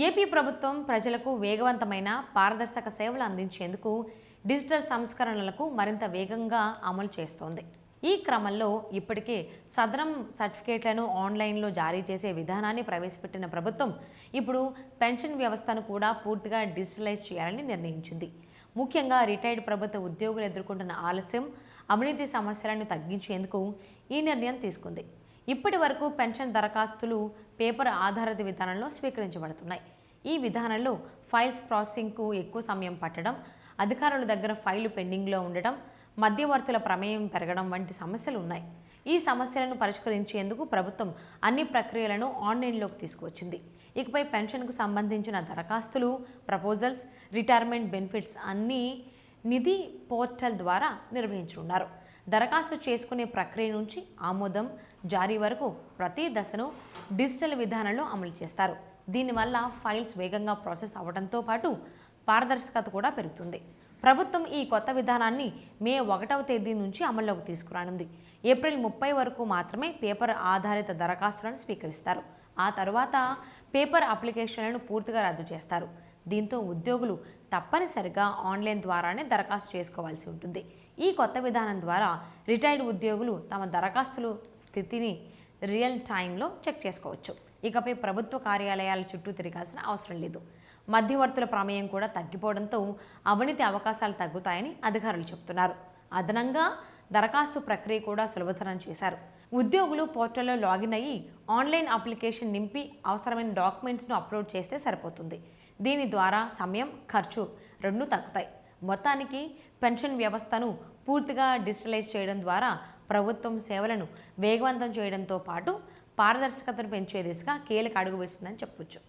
AP ప్రభుత్వం ప్రజలకు వేగవంతమైన పారదర్శక సేవలు అందించేందుకు డిజిటల్ సంస్కరణలకు మరింత వేగంగా అమలు చేస్తోంది. ఈ క్రమంలో ఇప్పటికే సదరం సర్టిఫికేట్లను ఆన్లైన్లో జారీ చేసే విధానాన్ని ప్రవేశపెట్టిన ప్రభుత్వం ఇప్పుడు పెన్షన్ వ్యవస్థను కూడా పూర్తిగా డిజిటలైజ్ చేయాలని నిర్ణయించింది. ముఖ్యంగా రిటైర్డ్ ప్రభుత్వ ఉద్యోగులు ఎదుర్కొంటున్న ఆలస్యం, అవినీతి సమస్యలను తగ్గించేందుకు ఈ నిర్ణయం తీసుకుంది. ఇప్పటి వరకు పెన్షన్ దరఖాస్తులు పేపర్ ఆధారిత విధానంలో స్వీకరించబడుతున్నాయి. ఈ విధానంలో ఫైల్స్ ప్రాసెసింగ్కు ఎక్కువ సమయం పట్టడం, అధికారుల దగ్గర ఫైలు పెండింగ్లో ఉండడం, మధ్యవర్తుల ప్రమేయం పెరగడం వంటి సమస్యలు ఉన్నాయి. ఈ సమస్యలను పరిష్కరించేందుకు ప్రభుత్వం అన్ని ప్రక్రియలను ఆన్లైన్లోకి తీసుకువచ్చింది. ఇకపై పెన్షన్కు సంబంధించిన దరఖాస్తులు, ప్రపోజల్స్, రిటైర్మెంట్ బెనిఫిట్స్ అన్నీ నిధి పోర్టల్ ద్వారా నిర్వహించనున్నారు. దరఖాస్తు చేసుకునే ప్రక్రియ నుంచి ఆమోదం, జారీ వరకు ప్రతి దశను డిజిటల్ విధానంలో అమలు చేస్తారు. దీనివల్ల ఫైల్స్ వేగంగా ప్రాసెస్ అవ్వడంతో పాటు పారదర్శకత కూడా పెరుగుతుంది. ప్రభుత్వం ఈ కొత్త విధానాన్ని మే 1వ తేదీ నుంచి అమల్లోకి తీసుకురానుంది. ఏప్రిల్ 30 వరకు మాత్రమే పేపర్ ఆధారిత దరఖాస్తులను స్వీకరిస్తారు. ఆ తర్వాత పేపర్ అప్లికేషన్లను పూర్తిగా రద్దు చేస్తారు. దీంతో ఉద్యోగులు తప్పనిసరిగా ఆన్లైన్ ద్వారానే దరఖాస్తు చేసుకోవాల్సి ఉంటుంది. ఈ కొత్త విధానం ద్వారా రిటైర్డ్ ఉద్యోగులు తమ దరఖాస్తుల స్థితిని రియల్ టైంలో చెక్ చేసుకోవచ్చు. ఇకపై ప్రభుత్వ కార్యాలయాల చుట్టూ తిరగాల్సిన అవసరం లేదు. మధ్యవర్తుల ప్రమేయం కూడా తగ్గిపోవడంతో అవినీతి అవకాశాలు తగ్గుతాయని అధికారులు చెబుతున్నారు. అదనంగా దరఖాస్తు ప్రక్రియ కూడా సులభతరం చేశారు. ఉద్యోగులు పోర్టల్లో లాగిన్ అయ్యి ఆన్లైన్ అప్లికేషన్ నింపి అవసరమైన డాక్యుమెంట్స్ను అప్లోడ్ చేస్తే సరిపోతుంది. దీని ద్వారా సమయం, ఖర్చు రెండూ తగ్గుతాయి. మొత్తానికి పెన్షన్ వ్యవస్థను పూర్తిగా డిజిటలైజ్ చేయడం ద్వారా ప్రభుత్వం సేవలను వేగవంతం చేయడంతో పాటు పారదర్శకతను పెంచే దిశగా కీలక అడుగు వేస్తుందని చెప్పొచ్చు.